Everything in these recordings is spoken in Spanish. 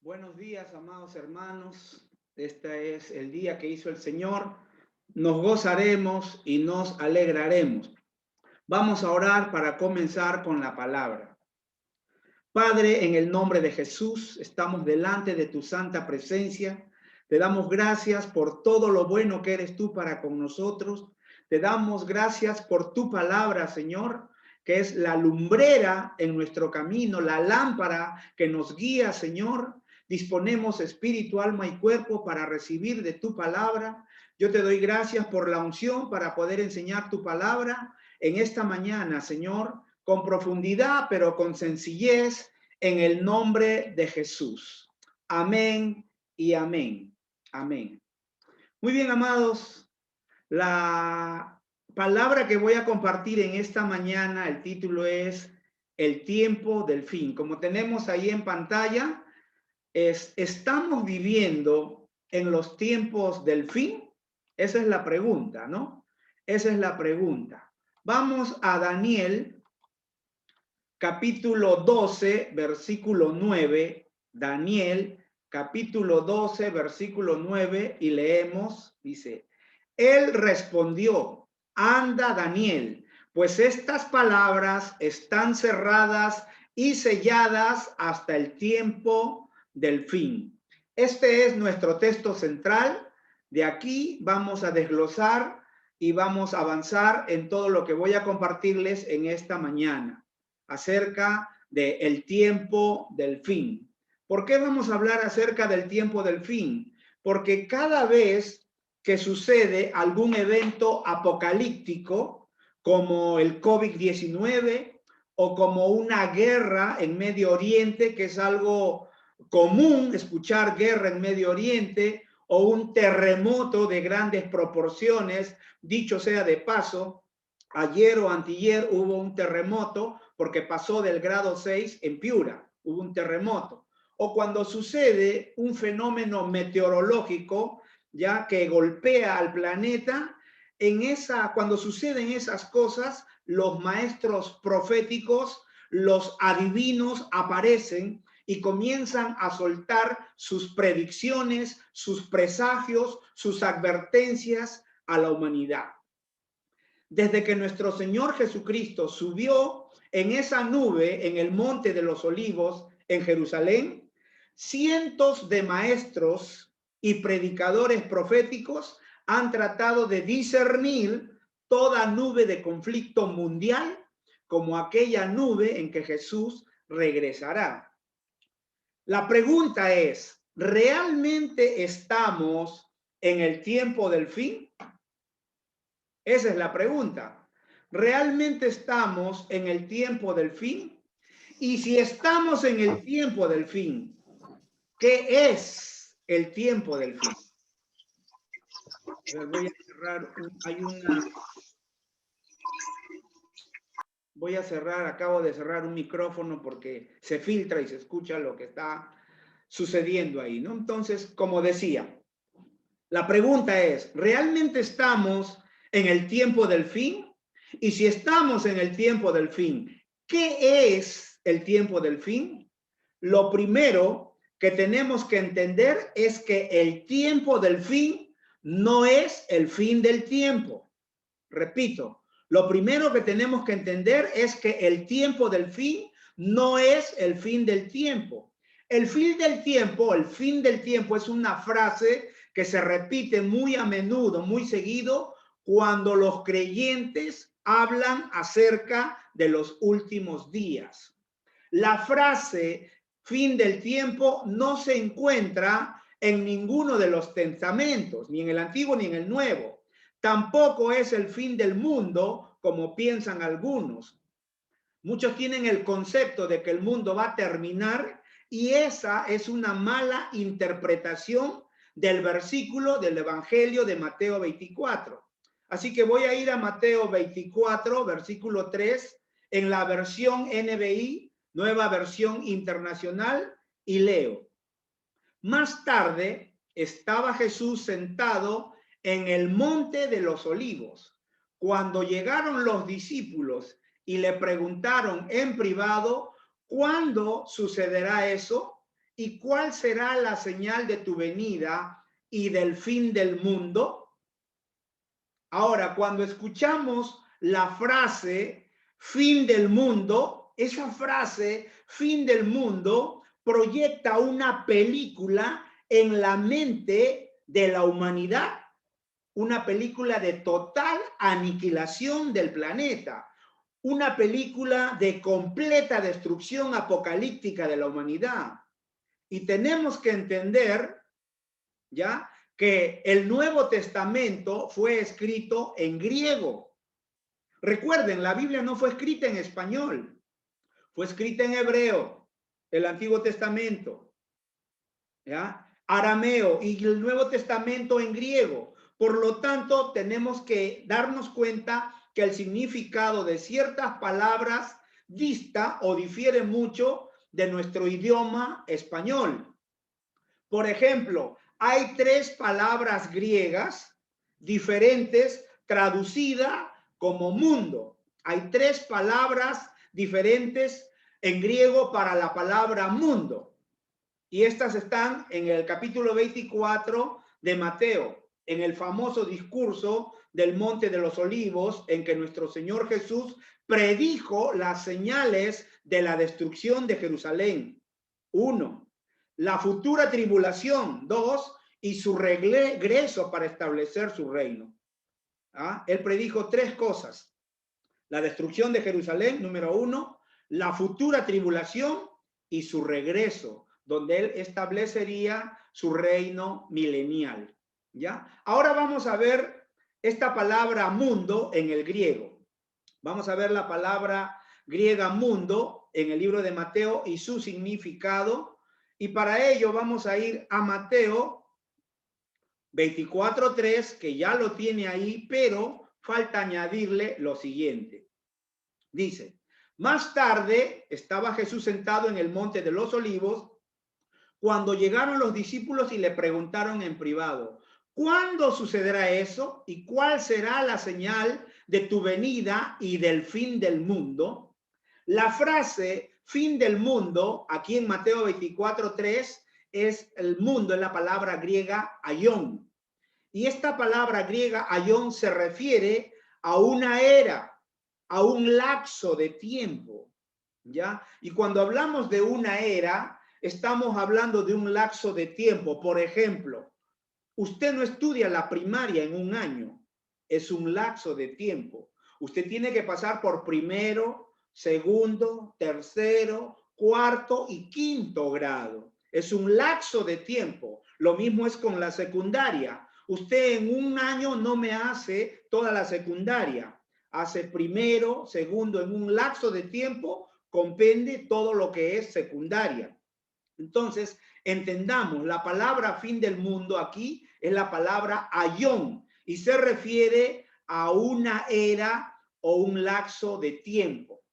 Buenos días, amados hermanos. Este es el día que hizo el Señor. Nos gozaremos y nos alegraremos. Vamos a orar para comenzar con la palabra. Padre, en el nombre de Jesús, estamos delante de tu santa presencia. Te damos gracias por todo lo bueno que eres tú para con nosotros. Te damos gracias por tu palabra, Señor, que es la lumbrera en nuestro camino, la lámpara que nos guía, Señor. Disponemos espíritu, alma y cuerpo para recibir de tu palabra. Yo te doy gracias por la unción para poder enseñar tu palabra en esta mañana, Señor, con profundidad, pero con sencillez, en el nombre de Jesús. Amén y amén. Amén. Muy bien, amados. La palabra que voy a compartir en esta mañana, el título es El tiempo del fin. Como tenemos ahí en pantalla, ¿estamos viviendo en los tiempos del fin? Esa es la pregunta, ¿no? Esa es la pregunta. Vamos a Daniel, capítulo 12, versículo 9. Daniel, capítulo 12, versículo 9, y leemos, dice, él respondió, anda Daniel, pues estas palabras están cerradas y selladas hasta el tiempo del fin. Este es nuestro texto central. De aquí vamos a desglosar y vamos a avanzar en todo lo que voy a compartirles en esta mañana acerca del tiempo del fin. ¿Por qué vamos a hablar acerca del tiempo del fin? Porque cada vez que sucede algún evento apocalíptico, como el COVID-19 o como una guerra en Medio Oriente, que es algo común escuchar guerra en Medio Oriente, o un terremoto de grandes proporciones, dicho sea de paso, ayer o antier hubo un terremoto porque pasó del grado 6 en Piura, hubo un terremoto. O cuando sucede un fenómeno meteorológico, ya que golpea al planeta, cuando suceden esas cosas, los maestros proféticos, los adivinos aparecen y comienzan a soltar sus predicciones, sus presagios, sus advertencias a la humanidad. Desde que nuestro Señor Jesucristo subió en esa nube en el Monte de los Olivos en Jerusalén, cientos de maestros y predicadores proféticos han tratado de discernir toda nube de conflicto mundial como aquella nube en que Jesús regresará. La pregunta es, ¿realmente estamos en el tiempo del fin? Esa es la pregunta. ¿Realmente estamos en el tiempo del fin? Y si estamos en el tiempo del fin, ¿qué es el tiempo del fin? Voy a cerrar, acabo de cerrar un micrófono porque se filtra y se escucha lo que está sucediendo ahí, ¿no? Entonces, como decía, la pregunta es, ¿realmente estamos en el tiempo del fin? Y si estamos en el tiempo del fin, ¿qué es el tiempo del fin? Lo primero que tenemos que entender es que el tiempo del fin no es el fin del tiempo. Repito, lo primero que tenemos que entender es que el tiempo del fin no es el fin del tiempo. El fin del tiempo es una frase que se repite muy a menudo, muy seguido, cuando los creyentes hablan acerca de los últimos días. La frase fin del tiempo no se encuentra en ninguno de los testamentos, ni en el Antiguo ni en el Nuevo. Tampoco es el fin del mundo, como piensan algunos. Muchos tienen el concepto de que el mundo va a terminar y esa es una mala interpretación del versículo del Evangelio de Mateo 24. Así que voy a ir a Mateo 24, versículo 3, en la versión NBI, Nueva Versión Internacional, y leo. Más tarde estaba Jesús sentado en el Monte de los Olivos. Cuando llegaron los discípulos y le preguntaron en privado, ¿cuándo sucederá eso? ¿y cuál será la señal de tu venida y del fin del mundo? Ahora, cuando escuchamos la frase fin del mundo, esa frase fin del mundo proyecta una película en la mente de la humanidad, una película de total aniquilación del planeta, una película de completa destrucción apocalíptica de la humanidad. Y tenemos que entender, ¿ya?, que el Nuevo Testamento fue escrito en griego. Recuerden, la Biblia no fue escrita en español, fue escrita en hebreo, el Antiguo Testamento, ¿ya?, arameo, y el Nuevo Testamento en griego. Por lo tanto, tenemos que darnos cuenta que el significado de ciertas palabras dista o difiere mucho de nuestro idioma español. Por ejemplo, hay 3 palabras griegas diferentes traducidas como mundo. Hay 3 palabras diferentes en griego para la palabra mundo. Y estas están en el capítulo 24 de Mateo, en el famoso discurso del Monte de los Olivos, en que nuestro Señor Jesús predijo las señales de la destrucción de Jerusalén. 1. La futura tribulación. 2. Y su regreso para establecer su reino. ¿Ah? Él predijo 3 cosas. La destrucción de Jerusalén, número 1. La futura tribulación y su regreso, donde él establecería su reino milenial. ¿Ya? Ahora vamos a ver esta palabra mundo en el griego. Vamos a ver la palabra griega mundo en el libro de Mateo y su significado. Y para ello vamos a ir a Mateo 24:3, que ya lo tiene ahí, pero falta añadirle lo siguiente. Dice, más tarde estaba Jesús sentado en el monte de los olivos cuando llegaron los discípulos y le preguntaron en privado, ¿cuándo sucederá eso? ¿Y cuál será la señal de tu venida y del fin del mundo? La frase fin del mundo, aquí en Mateo 24:3, es el mundo, es la palabra griega aion. Y esta palabra griega aion se refiere a una era, a un lapso de tiempo, ¿ya? Y cuando hablamos de una era, estamos hablando de un lapso de tiempo. Por ejemplo, usted no estudia la primaria en un año, es un lapso de tiempo. Usted tiene que pasar por primero, segundo, tercero, cuarto y quinto grado. Es un lapso de tiempo. Lo mismo es con la secundaria. Usted en un año no me hace toda la secundaria. Hace primero, segundo, en un lapso de tiempo, comprende todo lo que es secundaria. Entonces, entendamos, la palabra fin del mundo aquí es la palabra aion y se refiere a una era o un lapso de tiempo.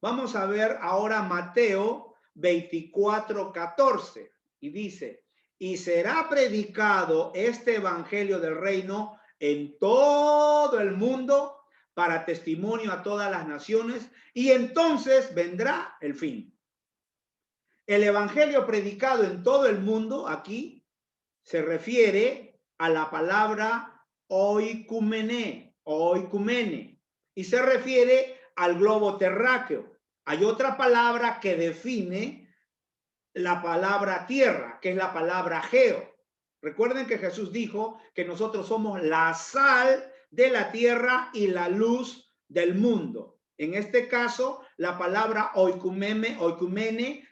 Vamos a ver ahora Mateo 24:14 y dice, y será predicado este evangelio del reino en todo el mundo para testimonio a todas las naciones y entonces vendrá el fin. El evangelio predicado en todo el mundo aquí se refiere a la palabra oikumene, y se refiere al globo terráqueo. Hay otra palabra que define la palabra tierra, que es la palabra geo. Recuerden que Jesús dijo que nosotros somos la sal de la tierra y la luz del mundo. En este caso, la palabra oikumene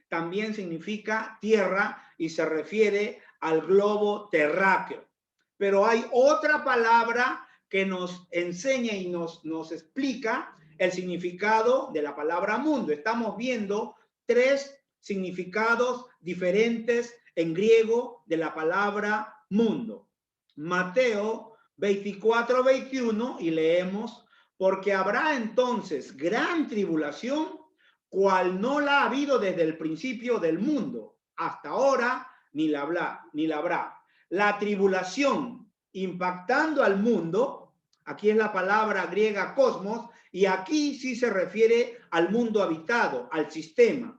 también significa tierra y se refiere al globo terráqueo. Pero hay otra palabra que nos enseña y nos explica el significado de la palabra mundo. Estamos viendo 3 significados diferentes en griego de la palabra mundo. Mateo 24:21 y leemos, porque habrá entonces gran tribulación, cual no la ha habido desde el principio del mundo, hasta ahora ni la habrá. La tribulación impactando al mundo, aquí es la palabra griega cosmos, y aquí sí se refiere al mundo habitado, al sistema.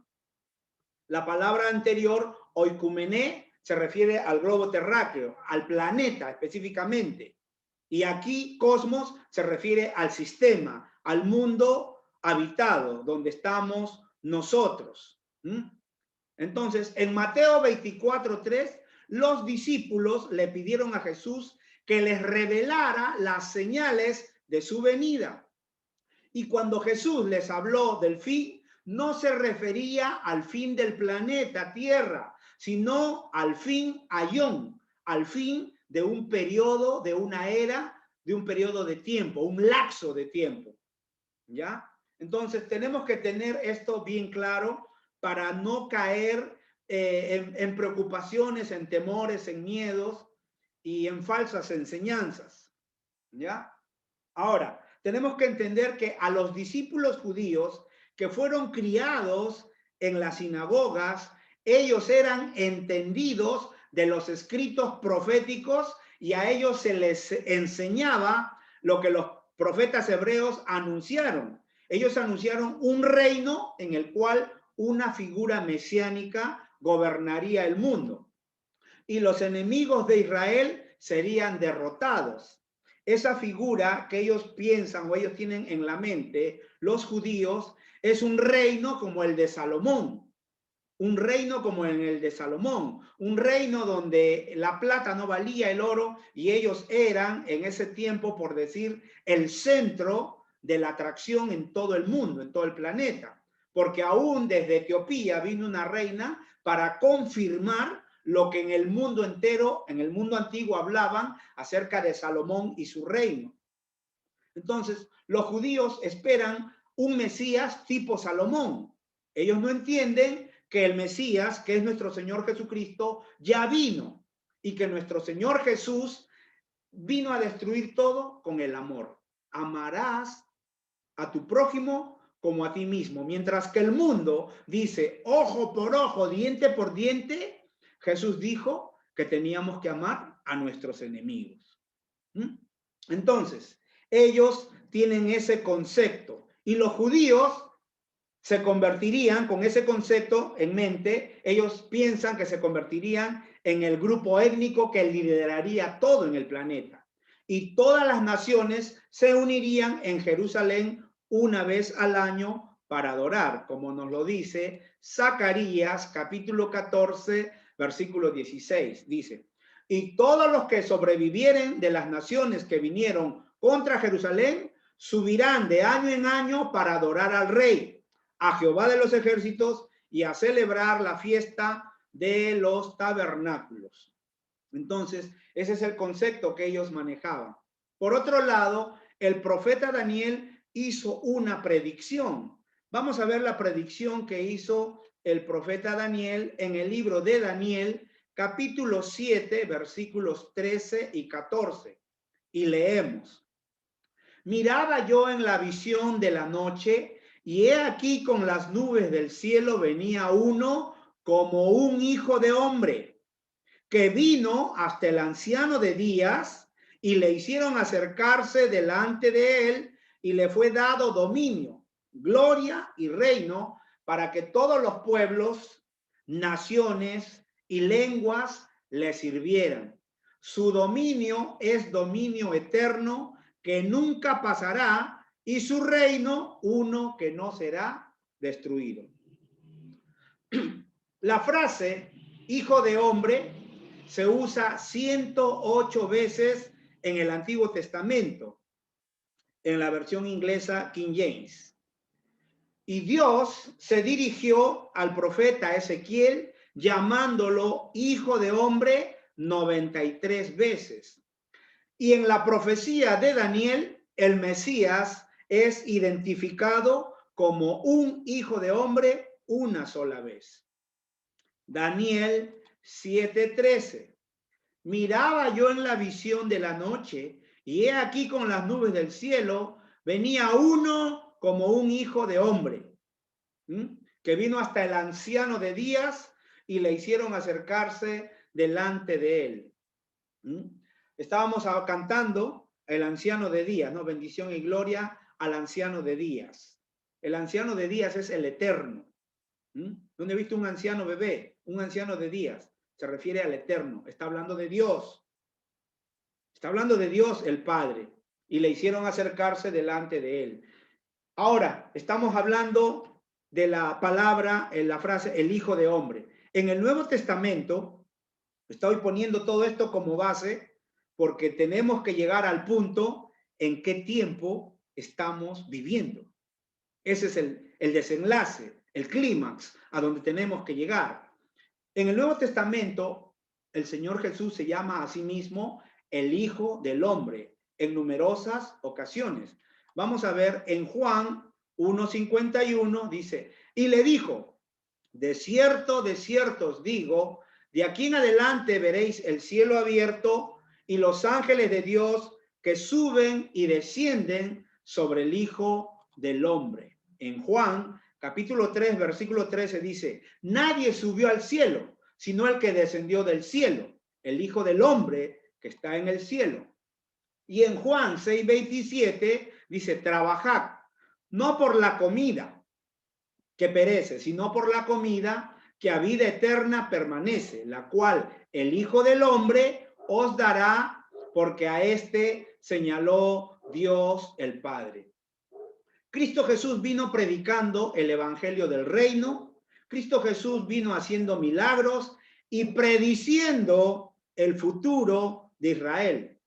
La palabra anterior, Oikoumene se refiere al globo terráqueo, al planeta específicamente. Y aquí cosmos se refiere al sistema, al mundo habitado, donde estamos nosotros. Entonces, en Mateo 24:3, los discípulos le pidieron a Jesús que les revelara las señales de su venida. Y cuando Jesús les habló del fin, no se refería al fin del planeta Tierra, sino al fin ayón, al fin de un periodo, de una era, de un periodo de tiempo, un lapso de tiempo. ¿Ya? Entonces tenemos que tener esto bien claro para no caer en preocupaciones, en temores, en miedos y en falsas enseñanzas. ¿Ya? Ahora, tenemos que entender que a los discípulos judíos que fueron criados en las sinagogas, ellos eran entendidos de los escritos proféticos y a ellos se les enseñaba lo que los profetas hebreos anunciaron. Ellos anunciaron un reino en el cual una figura mesiánica gobernaría el mundo y los enemigos de Israel serían derrotados. Esa figura que ellos piensan o ellos tienen en la mente, los judíos, es un reino como el de Salomón. Un reino como en el de Salomón. Un reino donde la plata no valía el oro y ellos eran en ese tiempo, por decir, el centro de la atracción en todo el mundo, en todo el planeta. Porque aún desde Etiopía vino una reina para confirmar lo que en el mundo entero, en el mundo antiguo hablaban acerca de Salomón y su reino. Entonces, los judíos esperan un Mesías tipo Salomón. Ellos no entienden que el Mesías, que es nuestro Señor Jesucristo, ya vino y que nuestro Señor Jesús vino a destruir todo con el amor. Amarás a tu prójimo como a ti mismo. Mientras que el mundo dice ojo por ojo, diente por diente, Jesús dijo que teníamos que amar a nuestros enemigos. Entonces, ellos tienen ese concepto y los judíos se convertirían con ese concepto en mente. Ellos piensan que se convertirían en el grupo étnico que lideraría todo en el planeta y todas las naciones se unirían en Jerusalén una vez al año para adorar, como nos lo dice Zacarías capítulo 14 versículo 16. Dice: y todos los que sobrevivieren de las naciones que vinieron contra Jerusalén subirán de año en año para adorar al rey, a Jehová de los ejércitos, y a celebrar la fiesta de los tabernáculos. Entonces, ese es el concepto que ellos manejaban. Por otro lado, el profeta Daniel hizo una predicción. Vamos a ver la predicción que hizo el profeta Daniel en el libro de Daniel, capítulo 7, versículos 13 y 14. Y leemos: miraba yo en la visión de la noche, y he aquí con las nubes del cielo venía uno como un hijo de hombre, que vino hasta el anciano de días, y le hicieron acercarse delante de él, y le fue dado dominio, gloria y reino, para que todos los pueblos, naciones y lenguas le sirvieran. Su dominio es dominio eterno que nunca pasará, y su reino uno que no será destruido. La frase hijo de hombre se usa 108 veces en el Antiguo Testamento, en la versión inglesa King James. Y Dios se dirigió al profeta Ezequiel llamándolo hijo de hombre 93 veces. Y en la profecía de Daniel, el Mesías es identificado como un hijo de hombre una sola vez. Daniel 7:13. Miraba yo en la visión de la noche, y he aquí con las nubes del cielo venía uno como un hijo de hombre, que vino hasta el anciano de días y le hicieron acercarse delante de él. Estábamos cantando el anciano de días, ¿no? Bendición y gloria al anciano de días. El anciano de días es el eterno. No ¿Dónde he visto un anciano bebé? Un anciano de días. Se refiere al Eterno. Está hablando de Dios. Está hablando de Dios el Padre. Y le hicieron acercarse delante de él. Ahora, estamos hablando de la palabra, en la frase, el Hijo de Hombre. En el Nuevo Testamento, estoy poniendo todo esto como base, porque tenemos que llegar al punto en qué tiempo estamos viviendo. Ese es el desenlace, el clímax a donde tenemos que llegar. En el Nuevo Testamento, el Señor Jesús se llama a sí mismo el Hijo del Hombre en numerosas ocasiones. Vamos a ver en Juan 1:51, dice, y le dijo, de cierto os digo, de aquí en adelante veréis el cielo abierto y los ángeles de Dios que suben y descienden sobre el Hijo del Hombre. En Juan, capítulo 3, versículo 13 dice, nadie subió al cielo, sino el que descendió del cielo, el Hijo del Hombre que está en el cielo. Y en Juan 6:27 dice, trabajad, no por la comida que perece, sino por la comida que a vida eterna permanece, la cual el Hijo del Hombre os dará, porque a este señaló Dios el Padre. Cristo Jesús vino predicando el evangelio del reino. Cristo Jesús vino haciendo milagros y prediciendo el futuro de Israel.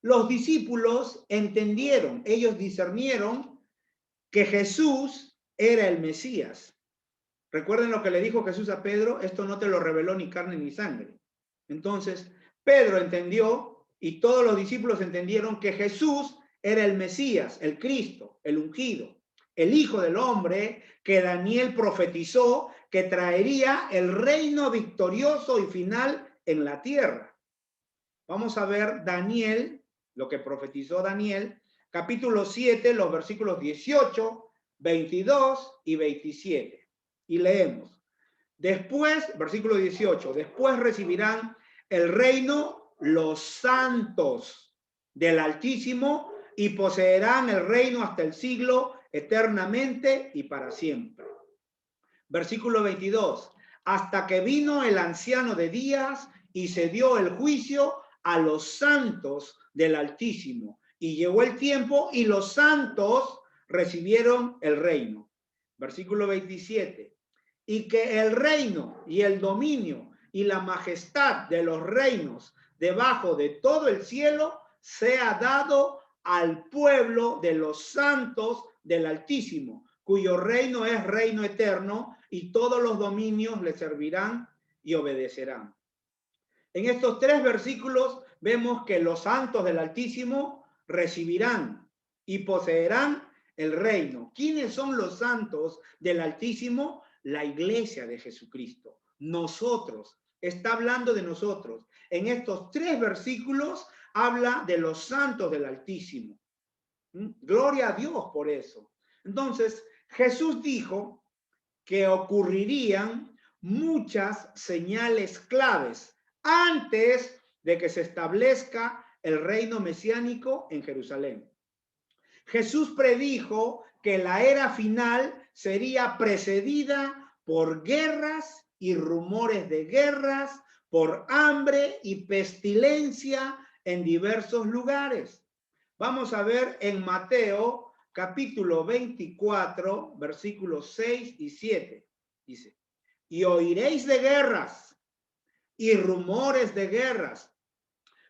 Los discípulos entendieron, ellos discernieron que Jesús era el Mesías. Recuerden lo que le dijo Jesús a Pedro, esto no te lo reveló ni carne ni sangre. Entonces, Pedro entendió y todos los discípulos entendieron que Jesús era el Mesías, el Cristo, el ungido, el Hijo del Hombre que Daniel profetizó que traería el reino victorioso y final en la tierra. Vamos a ver Daniel, lo que profetizó Daniel, capítulo 7, los versículos 18, 22 y 27. Y leemos. Después, versículo 18, después recibirán el reino los santos del Altísimo y poseerán el reino hasta el siglo eternamente y para siempre. Versículo 22, hasta que vino el anciano de días y se dio el juicio a los santos del Altísimo. Y llegó el tiempo y los santos recibieron el reino. Versículo 27, y que el reino y el dominio y la majestad de los reinos debajo de todo el cielo sea dado al pueblo de los santos del Altísimo, cuyo reino es reino eterno y todos los dominios le servirán y obedecerán. En estos tres versículos vemos que los santos del Altísimo recibirán y poseerán el reino. ¿Quiénes son los santos del Altísimo? La iglesia de Jesucristo. Nosotros. Está hablando de nosotros. En estos tres versículos habla de los santos del Altísimo. Gloria a Dios por eso. Entonces, Jesús dijo que ocurrirían muchas señales claves antes de que se establezca el reino mesiánico en Jerusalén. Jesús predijo que la era final sería precedida por guerras y rumores de guerras, por hambre y pestilencia en diversos lugares. Vamos a ver en Mateo capítulo 24, versículos 6 y 7. Dice, y oiréis de guerras y rumores de guerras.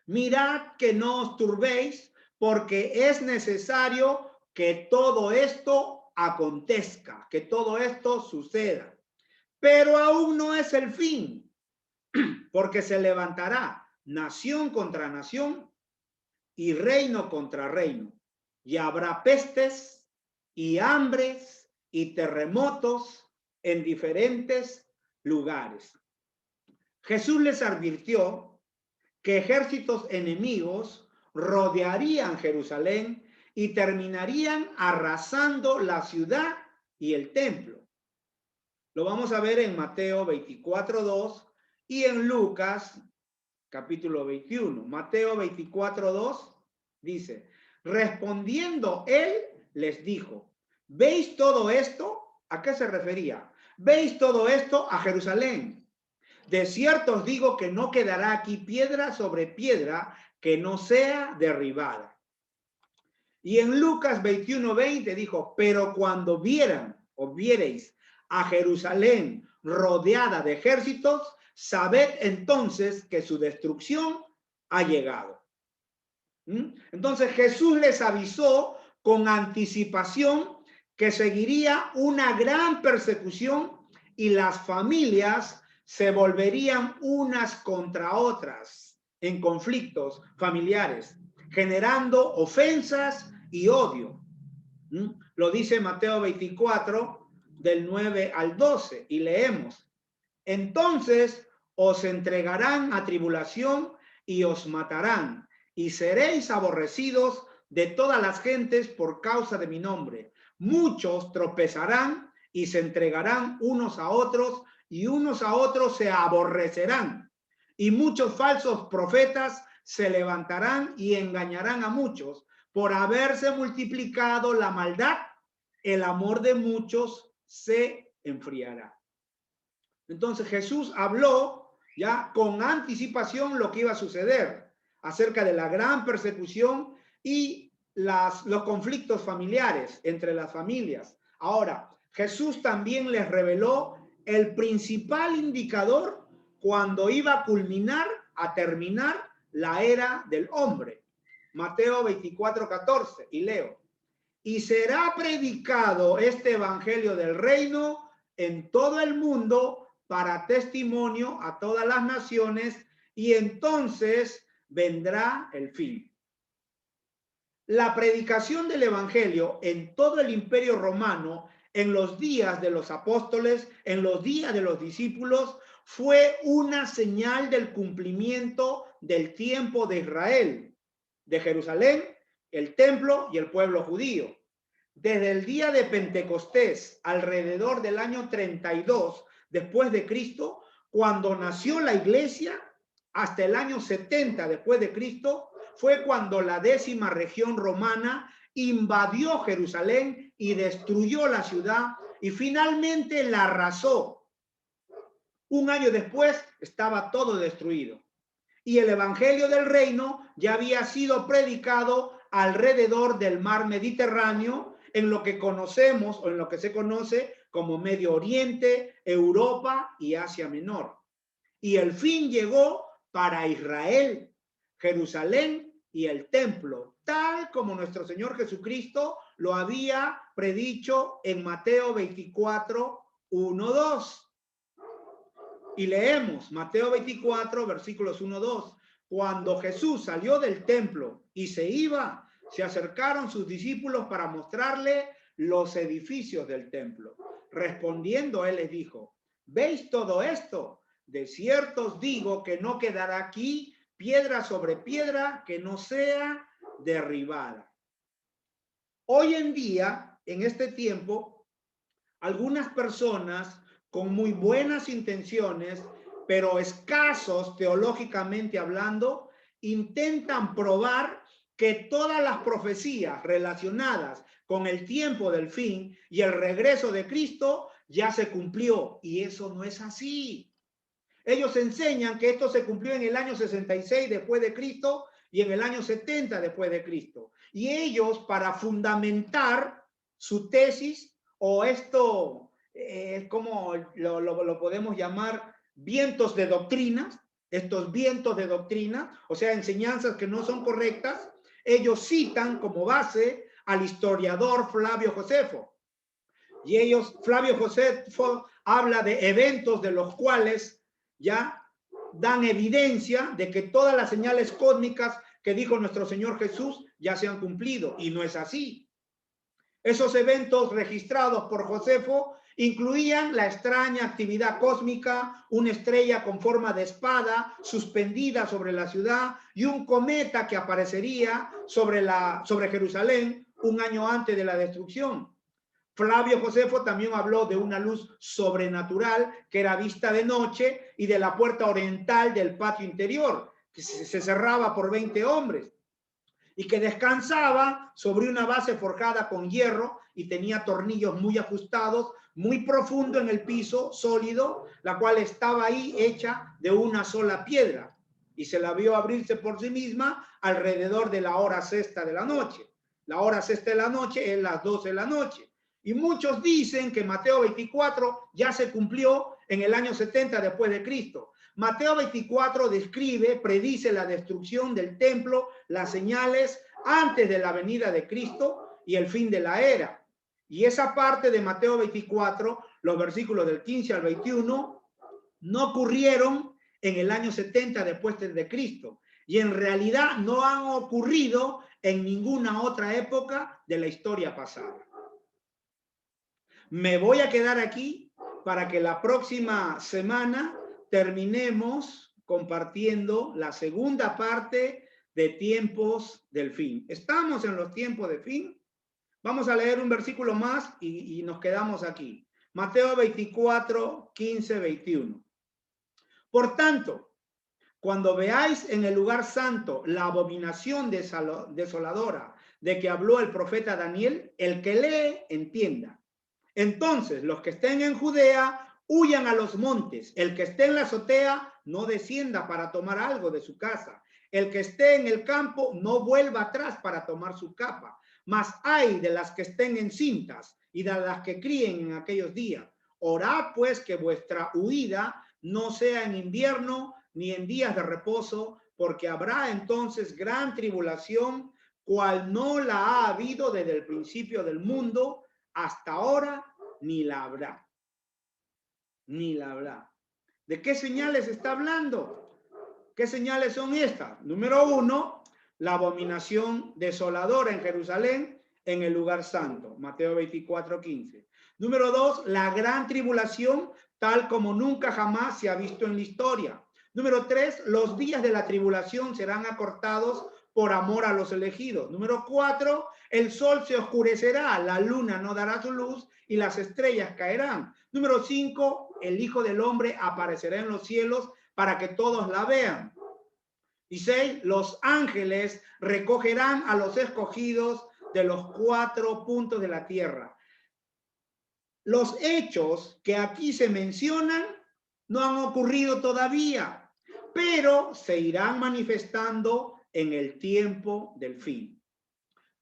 Mirad que no os turbéis, porque es necesario que todo esto acontezca, que todo esto suceda. Pero aún no es el fin, porque se levantará nación contra nación y reino contra reino, y habrá pestes y hambres y terremotos en diferentes lugares. Jesús les advirtió que ejércitos enemigos rodearían Jerusalén y terminarían arrasando la ciudad y el templo. Lo vamos a ver en Mateo 24:2 y en Lucas capítulo 21. Mateo 24:2 dice, respondiendo él les dijo, ¿veis todo esto? ¿A qué se refería? ¿Veis todo esto a Jerusalén? De cierto os digo que no quedará aquí piedra sobre piedra que no sea derribada. Y en Lucas 21:20 dijo, pero cuando vieran o viereis a Jerusalén rodeada de ejércitos, sabed entonces que su destrucción ha llegado. Entonces Jesús les avisó con anticipación que seguiría una gran persecución y las familias se volverían unas contra otras en conflictos familiares, generando ofensas y odio. Lo dice Mateo 24, del 9 al 12, y leemos: entonces os entregarán a tribulación y os matarán, y seréis aborrecidos de todas las gentes por causa de mi nombre. Muchos tropezarán y se entregarán unos a otros, y unos a otros se aborrecerán. Y muchos falsos profetas se levantarán y engañarán a muchos. Por haberse multiplicado la maldad, el amor de muchos se enfriará. Entonces Jesús habló ya con anticipación lo que iba a suceder acerca de la gran persecución y los conflictos familiares entre las familias. Ahora, Jesús también les reveló el principal indicador cuando iba a culminar, a terminar la era del hombre. Mateo 24:14, y leo: y será predicado este evangelio del reino en todo el mundo para testimonio a todas las naciones, y entonces vendrá el fin. La predicación del evangelio en todo el imperio romano, en los días de los apóstoles, en los días de los discípulos, fue una señal del cumplimiento del tiempo de Israel, de Jerusalén, el templo y el pueblo judío. Desde el día de Pentecostés, alrededor del año 32 después de Cristo, cuando nació la iglesia, hasta el año 70 después de Cristo, fue cuando la 10ª región romana invadió Jerusalén y destruyó la ciudad y finalmente la arrasó. Un año después estaba todo destruido. Y el evangelio del reino ya había sido predicado alrededor del mar Mediterráneo, en lo que conocemos o en lo que se conoce como Medio Oriente, Europa y Asia Menor. Y el fin llegó para Israel, Jerusalén y el templo, tal como nuestro Señor Jesucristo lo había predicho en Mateo 24, 1, 2. Y leemos Mateo 24, versículos 1, 2. Cuando Jesús salió del templo y se iba, se acercaron sus discípulos para mostrarle los edificios del templo. Respondiendo, él les dijo: ¿veis todo esto? De cierto os digo que no quedará aquí piedra sobre piedra que no sea derribada. Hoy en día, en este tiempo, algunas personas con muy buenas intenciones, pero escasos teológicamente hablando, intentan probar que todas las profecías relacionadas con el tiempo del fin y el regreso de Cristo ya se cumplió, y eso no es así. Ellos enseñan que esto se cumplió en el año 66 después de Cristo y en el año 70 después de Cristo. Y ellos, para fundamentar su tesis, o esto como lo podemos llamar, vientos de doctrinas, estos vientos de doctrina, o sea, enseñanzas que no son correctas, ellos citan como base al historiador Flavio Josefo. Y Flavio Josefo habla de eventos de los cuales ya dan evidencia de que todas las señales cósmicas que dijo nuestro Señor Jesús ya se han cumplido, y no es así. Esos eventos registrados por Josefo incluían la extraña actividad cósmica, una estrella con forma de espada suspendida sobre la ciudad y un cometa que aparecería sobre Jerusalén un año antes de la destrucción. Flavio Josefo también habló de una luz sobrenatural que era vista de noche y de la puerta oriental del patio interior, que se cerraba por 20 hombres y que descansaba sobre una base forjada con hierro y tenía tornillos muy ajustados muy profundo en el piso, sólido, la cual estaba ahí hecha de una sola piedra. Y se la vio abrirse por sí misma alrededor de la hora sexta de la noche. La hora sexta de la noche es las 12 de la noche. Y muchos dicen que Mateo 24 ya se cumplió en el año 70 después de Cristo. Mateo 24 describe, predice la destrucción del templo, las señales antes de la venida de Cristo y el fin de la era. Y esa parte de Mateo 24, los versículos del 15 al 21, no ocurrieron en el año 70 después de Cristo. Y en realidad no han ocurrido en ninguna otra época de la historia pasada. Me voy a quedar aquí para que la próxima semana terminemos compartiendo la segunda parte de tiempos del fin. Estamos en los tiempos de fin. Vamos a leer un versículo más y nos quedamos aquí. Mateo 24, 15, 21. Por tanto, cuando veáis en el lugar santo la abominación desoladora de que habló el profeta Daniel, el que lee, entienda. Entonces, los que estén en Judea, huyan a los montes. El que esté en la azotea, no descienda para tomar algo de su casa. El que esté en el campo, no vuelva atrás para tomar su capa. Mas hay de las que estén encintas y de las que críen en aquellos días. Orad pues que vuestra huida no sea en invierno ni en días de reposo, porque habrá entonces gran tribulación, cual no la ha habido desde el principio del mundo hasta ahora, ni la habrá. Ni la habrá. ¿De qué señales está hablando? ¿Qué señales son estas? Número 1, la abominación desoladora en Jerusalén, en el lugar santo. Mateo 24, 15. Número 2, la gran tribulación, tal como nunca jamás se ha visto en la historia. Número 3, los días de la tribulación serán acortados por amor a los elegidos. Número 4, el sol se oscurecerá, la luna no dará su luz y las estrellas caerán. Número 5, el Hijo del Hombre aparecerá en los cielos para que todos la vean. Y 6, los ángeles recogerán a los escogidos de los 4 puntos de la tierra. Los hechos que aquí se mencionan no han ocurrido todavía, pero se irán manifestando en el tiempo del fin.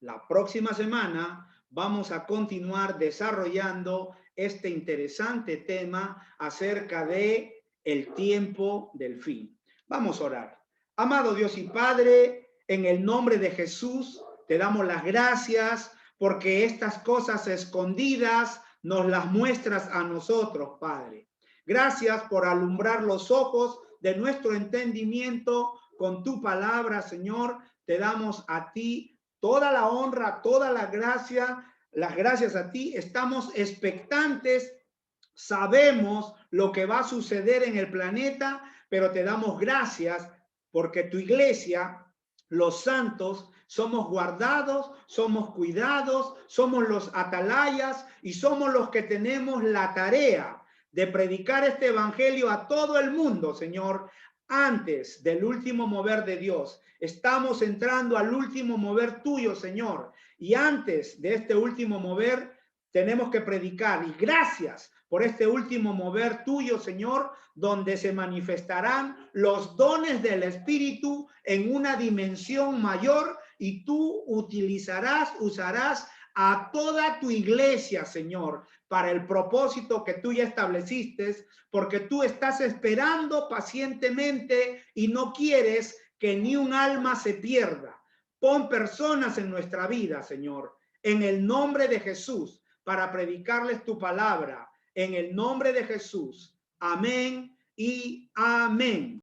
La próxima semana vamos a continuar desarrollando este interesante tema acerca de el tiempo del fin. Vamos a orar. Amado Dios y Padre, en el nombre de Jesús, te damos las gracias porque estas cosas escondidas nos las muestras a nosotros, Padre. Gracias por alumbrar los ojos de nuestro entendimiento con tu palabra, Señor. Te damos a ti toda la honra, toda la gracia, las gracias a ti. Estamos expectantes, sabemos lo que va a suceder en el planeta, pero te damos gracias porque tu iglesia, los santos, somos guardados, somos cuidados, somos los atalayas y somos los que tenemos la tarea de predicar este evangelio a todo el mundo, Señor, antes del último mover de Dios. Estamos entrando al último mover tuyo, Señor, y antes de este último mover tenemos que predicar. Y gracias por este último mover tuyo, Señor, donde se manifestarán los dones del Espíritu en una dimensión mayor y tú usarás a toda tu iglesia, Señor, para el propósito que tú ya estableciste, porque tú estás esperando pacientemente y no quieres que ni un alma se pierda. Pon personas en nuestra vida, Señor, en el nombre de Jesús, para predicarles tu palabra, en el nombre de Jesús. Amén y amén.